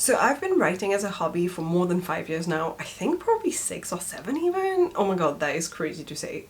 So I've been writing as a hobby for more than 5 years now. I think probably 6 or 7 even. Oh my god, that is crazy to say.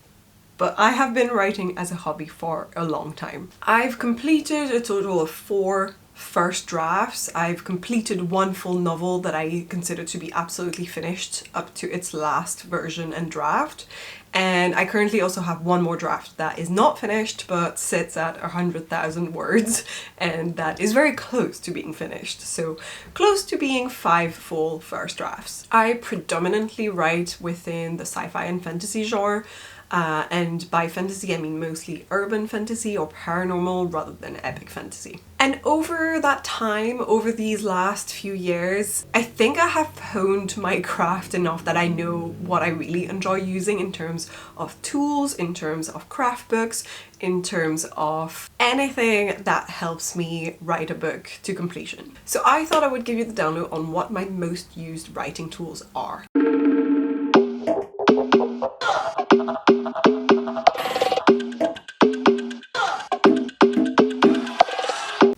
But I have been writing as a hobby for a long time. I've completed a total of 4 first drafts. I've completed 1 full novel that I consider to be absolutely finished up to its last version and draft. And I currently also have 1 more draft that is not finished but sits at 100,000 words, and that is very close to being finished. So close to being 5 full first drafts. I predominantly write within the sci-fi and fantasy genre. And by fantasy I mean mostly urban fantasy or paranormal rather than epic fantasy. And over that time, over these last few years, I think I have honed my craft enough that I know what I really enjoy using in terms of tools, in terms of craft books, in terms of anything that helps me write a book to completion. So I thought I would give you the download on what my most used writing tools are.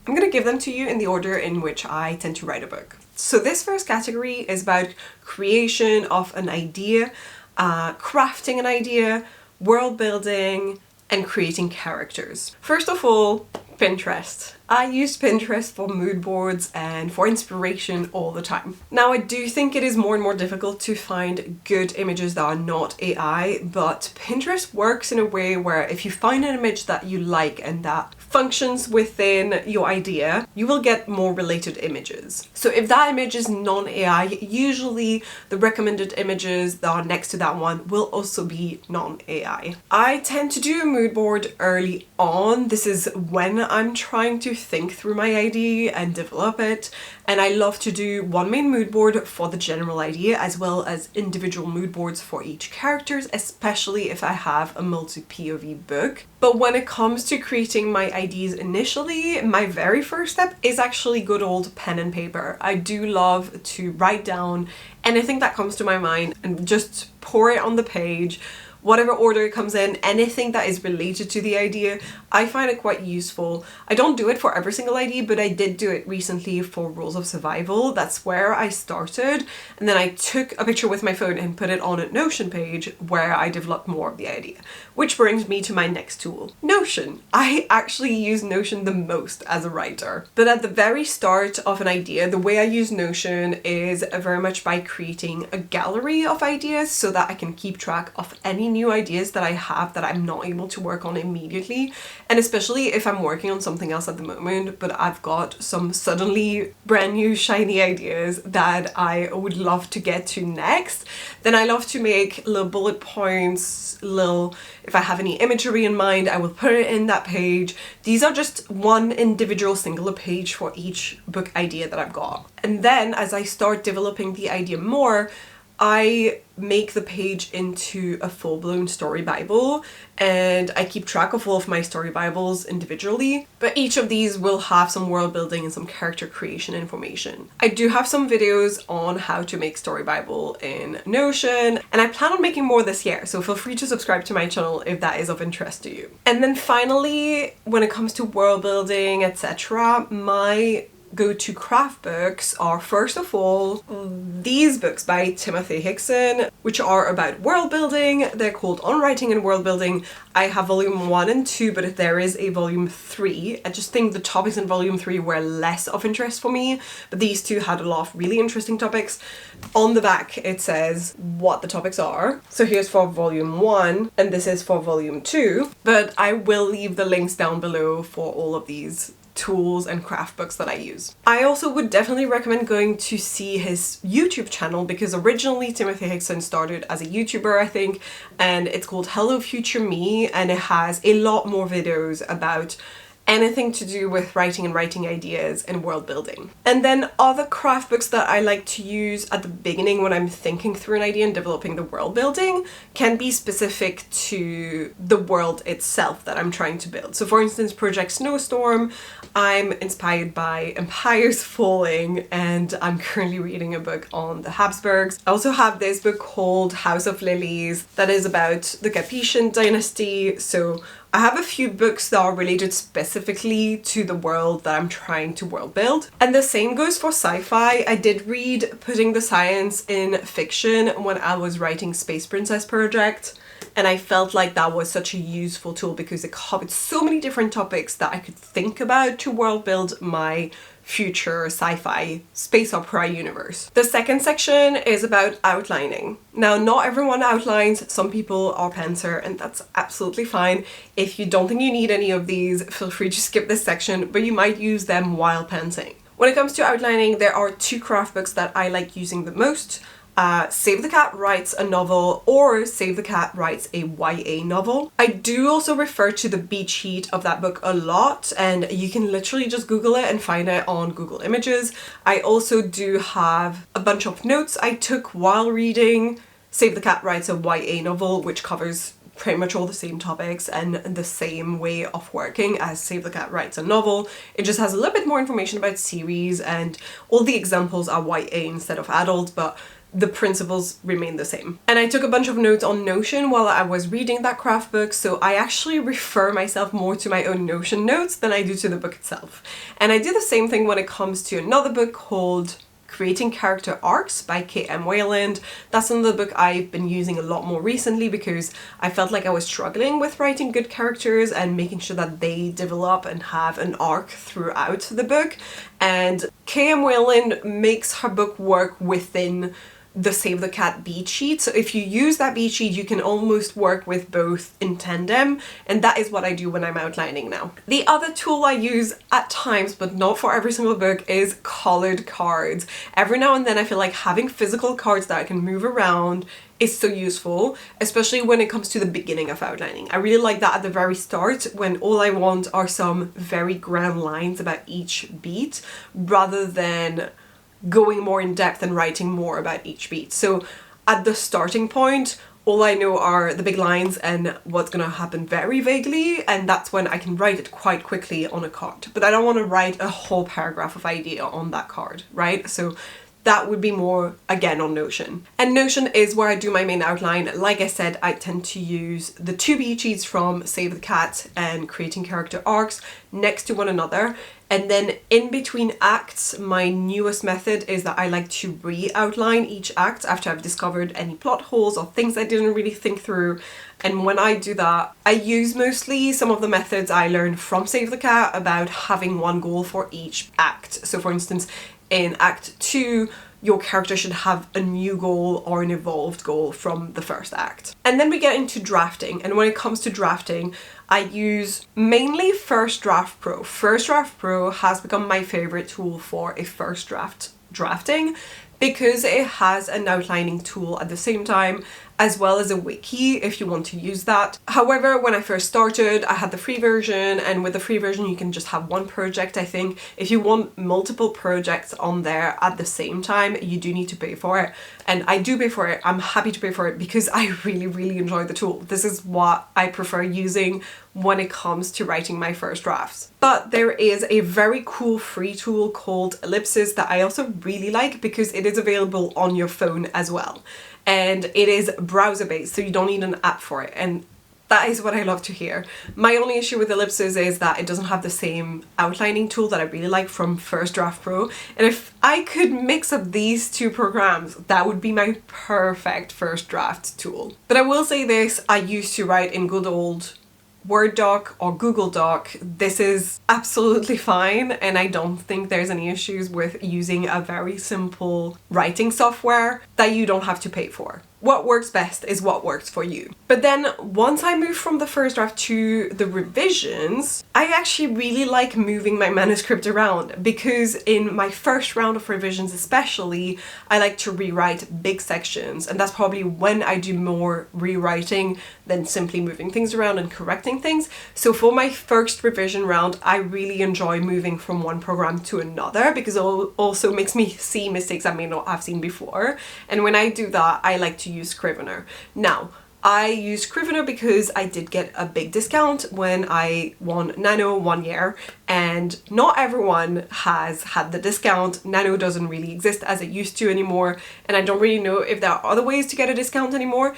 I'm gonna give them to you in the order in which I tend to write a book. So this first category is about creation of an idea, crafting an idea, world building, and creating characters. First of all, Pinterest. I use Pinterest for mood boards and for inspiration all the time. Now I do think it is more and more difficult to find good images that are not AI, but Pinterest works in a way where if you find an image that you like and that functions within your idea, you will get more related images. So if that image is non-AI, usually the recommended images that are next to that one will also be non-AI. I tend to do a mood board early on. This is when I'm trying to think through my idea and develop it, and I love to do one main mood board for the general idea as well as individual mood boards for each characters, especially if I have a multi-POV book. But when it comes to creating my ideas initially, my very first step is actually good old pen and paper. I do love to write down anything that comes to my mind and just pour it on the page. Whatever order it comes in, anything that is related to the idea, I find it quite useful. I don't do it for every single idea, but I did do it recently for Rules of Survival. That's where I started, and then I took a picture with my phone and put it on a Notion page where I developed more of the idea. Which brings me to my next tool, Notion. I actually use Notion the most as a writer. But at the very start of an idea, the way I use Notion is very much by creating a gallery of ideas so that I can keep track of any new ideas that I have that I'm not able to work on immediately, and especially if I'm working on something else at the moment but I've got some suddenly brand new shiny ideas that I would love to get to next, then I love to make little bullet points, if I have any imagery in mind I will put it in that page. These are just one individual singular page for each book idea that I've got, and then as I start developing the idea more, I make the page into a full-blown story bible, and I keep track of all of my story bibles individually, but each of these will have some world building and some character creation information. I do have some videos on how to make story bible in Notion, and I plan on making more this year, so feel free to subscribe to my channel if that is of interest to you. And then finally, when it comes to world building, etc., my go-to craft books are first of all these books by Timothy Hickson, which are about world building. They're called On Writing and World Building. I have volume 1 and 2, but there is a volume 3. I just think the topics in volume 3 were less of interest for me, but these two had a lot of really interesting topics. On the back it says what the topics are. So here's for volume 1 and this is for volume 2, but I will leave the links down below for all of these tools and craft books that I use. I also would definitely recommend going to see his YouTube channel, because originally Timothy Hickson started as a YouTuber, I think, and it's called Hello Future Me, and it has a lot more videos about anything to do with writing and writing ideas and world building. And then other craft books that I like to use at the beginning when I'm thinking through an idea and developing the world building can be specific to the world itself that I'm trying to build. So for instance, Project Snowstorm, I'm inspired by Empires Falling, and I'm currently reading a book on the Habsburgs. I also have this book called House of Lilies that is about the Capetian dynasty, so I have a few books that are related specifically to the world that I'm trying to world build. And the same goes for sci-fi. I did read Putting the Science in Fiction when I was writing Space Princess Project. And I felt like that was such a useful tool because it covered so many different topics that I could think about to world build my future sci-fi space opera universe. The second section is about outlining. Now, not everyone outlines. Some people are pantser, and that's absolutely fine. If you don't think you need any of these, feel free to skip this section, but you might use them while pantsing. When it comes to outlining, there are two craft books that I like using the most. Save the Cat writes a novel, or Save the Cat writes a YA novel. I do also refer to the beat sheet of that book a lot, and you can literally just Google it and find it on Google Images. I also do have a bunch of notes I took while reading Save the Cat writes a YA novel, which covers pretty much all the same topics and the same way of working as Save the Cat writes a novel. It just has a little bit more information about series, and all the examples are YA instead of adult, but the principles remain the same. And I took a bunch of notes on Notion while I was reading that craft book, so I actually refer myself more to my own Notion notes than I do to the book itself. And I do the same thing when it comes to another book called Creating Character Arcs by K.M. Wayland. That's another book I've been using a lot more recently because I felt like I was struggling with writing good characters and making sure that they develop and have an arc throughout the book. And K.M. Wayland makes her book work within the Save the Cat beat sheet. So if you use that beat sheet, you can almost work with both in tandem, and that is what I do when I'm outlining now. The other tool I use at times, but not for every single book, is colored cards. Every now and then I feel like having physical cards that I can move around is so useful, especially when it comes to the beginning of outlining. I really like that at the very start, when all I want are some very grand lines about each beat, rather than going more in depth and writing more about each beat. So at the starting point, all I know are the big lines and what's gonna happen very vaguely, and that's when I can write it quite quickly on a card. But I don't want to write a whole paragraph of idea on that card, right? So that would be more, again, on Notion. And Notion is where I do my main outline. Like I said, I tend to use the two beat sheets from Save the Cat and Creating Character Arcs next to one another. And then in between acts, my newest method is that I like to re-outline each act after I've discovered any plot holes or things I didn't really think through. And when I do that, I use mostly some of the methods I learned from Save the Cat about having one goal for each act. So for instance, in Act 2, your character should have a new goal or an evolved goal from the first act. And then we get into drafting. And when it comes to drafting, I use mainly First Draft Pro. First Draft Pro has become my favorite tool for a first draft drafting because it has an outlining tool at the same time, as well as a wiki if you want to use that. However, when I first started, I had the free version, and with the free version you can just have one project, I think. If you want multiple projects on there at the same time, you do need to pay for it. And I do pay for it. I'm happy to pay for it because I really enjoy the tool. This is what I prefer using when it comes to writing my first drafts. But there is a very cool free tool called Ellipsus that I also really like because it is available on your phone as well. And it is browser based, so you don't need an app for it, and that is what I love to hear. My only issue with Ellipsus is that it doesn't have the same outlining tool that I really like from First Draft Pro, and if I could mix up these two programs, that would be my perfect first draft tool. But I will say this, I used to write in good old Word doc or Google Doc. This is absolutely fine, and I don't think there's any issues with using a very simple writing software that you don't have to pay for. What works best is what works for you. But then once I moved from the first draft to the revisions, I actually really like moving my manuscript around because in my first round of revisions especially, I like to rewrite big sections, and that's probably when I do more rewriting than simply moving things around and correcting things. So for my first revision round, I really enjoy moving from one program to another because it also makes me see mistakes I may not have seen before. And when I do that, I like to use Scrivener. Now, I use Scrivener because I did get a big discount when I won Nano 1 year, and not everyone has had the discount. Nano doesn't really exist as it used to anymore, and I don't really know if there are other ways to get a discount anymore.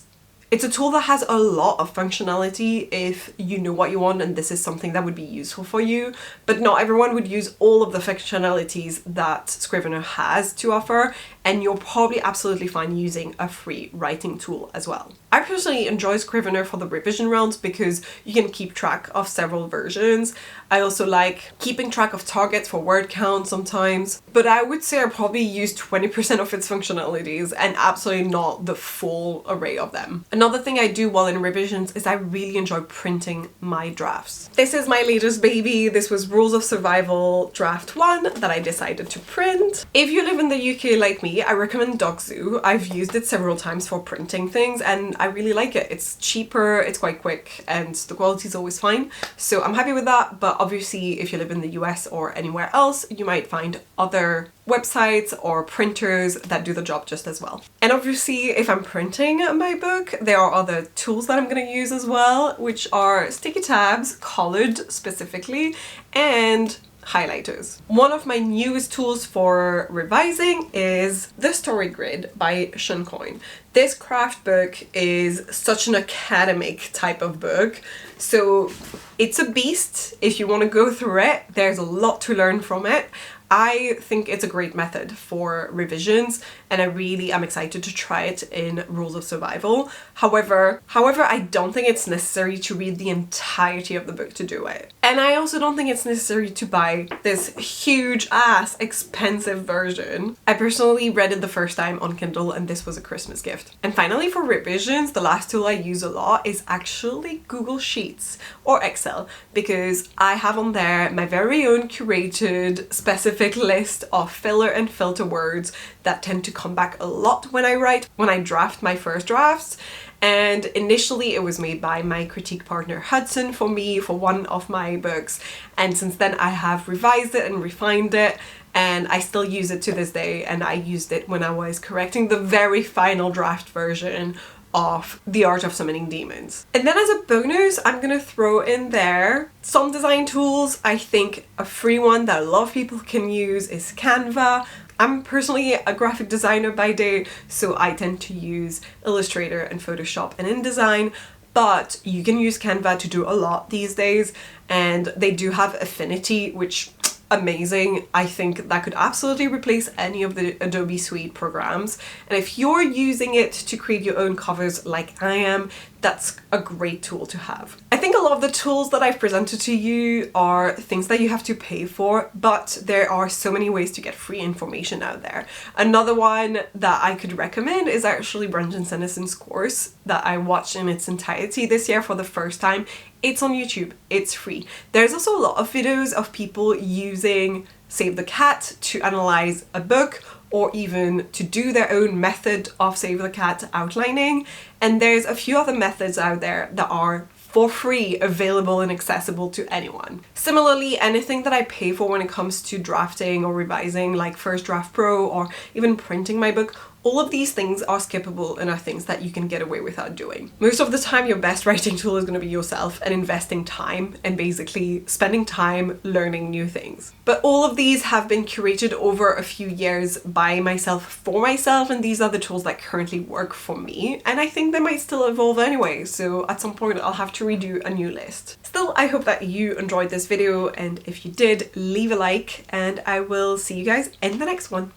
It's a tool that has a lot of functionality if you know what you want and this is something that would be useful for you, but not everyone would use all of the functionalities that Scrivener has to offer, and you're probably absolutely fine using a free writing tool as well. I personally enjoy Scrivener for the revision rounds because you can keep track of several versions. I also like keeping track of targets for word count sometimes, but I would say I probably use 20% of its functionalities and absolutely not the full array of them. Another thing I do while in revisions is I really enjoy printing my drafts. This is my latest baby. This was Rules of Survival Draft 1 that I decided to print. If you live in the UK like me, I recommend DocZoo. I've used it several times for printing things and I really like it. It's cheaper, it's quite quick, and the quality is always fine. So I'm happy with that, but obviously if you live in the US or anywhere else, you might find other websites or printers that do the job just as well. And obviously if I'm printing my book, there are other tools that I'm going to use as well, which are sticky tabs, colored specifically, and highlighters. One of my newest tools for revising is the Story Grid by Shuncoin. This craft book is such an academic type of book, so it's a beast if you want to go through it. There's a lot to learn from it. I think it's a great method for revisions and I really am excited to try it in Rules of Survival. However, I don't think it's necessary to read the entirety of the book to do it. And I also don't think it's necessary to buy this huge ass expensive version. I personally read it the first time on Kindle and this was a Christmas gift. And finally, for revisions, the last tool I use a lot is actually Google Sheets or Excel, because I have on there my very own curated specific list of filler and filter words that tend to come back a lot when I draft my first drafts. And initially it was made by my critique partner Hudson for me for one of my books, and since then I have revised it and refined it, and I still use it to this day, and I used it when I was correcting the very final draft version of The Art of Summoning Demons. And then as a bonus, I'm gonna throw in there some design tools. I think a free one that a lot of people can use is Canva. I'm personally a graphic designer by day, so I tend to use Illustrator and Photoshop and InDesign, but you can use Canva to do a lot these days, and they do have Affinity, which amazing. I think that could absolutely replace any of the Adobe Suite programs, and if you're using it to create your own covers like I am, that's a great tool to have. I think a lot of the tools that I've presented to you are things that you have to pay for, but there are so many ways to get free information out there. Another one that I could recommend is actually Brandon Sanderson's course that I watched in its entirety this year for the first time. It's on YouTube, it's free. There's also a lot of videos of people using Save the Cat to analyze a book, or even to do their own method of Save the Cat outlining. And there's a few other methods out there that are for free, available and accessible to anyone. Similarly, anything that I pay for when it comes to drafting or revising, like First Draft Pro or even printing my book, all of these things are skippable and are things that you can get away without doing. Most of the time, your best writing tool is going to be yourself and investing time and basically spending time learning new things. But all of these have been curated over a few years by myself for myself, and these are the tools that currently work for me, and I think they might still evolve anyway, so at some point I'll have to redo a new list. Still, I hope that you enjoyed this video, and if you did, leave a like, and I will see you guys in the next one.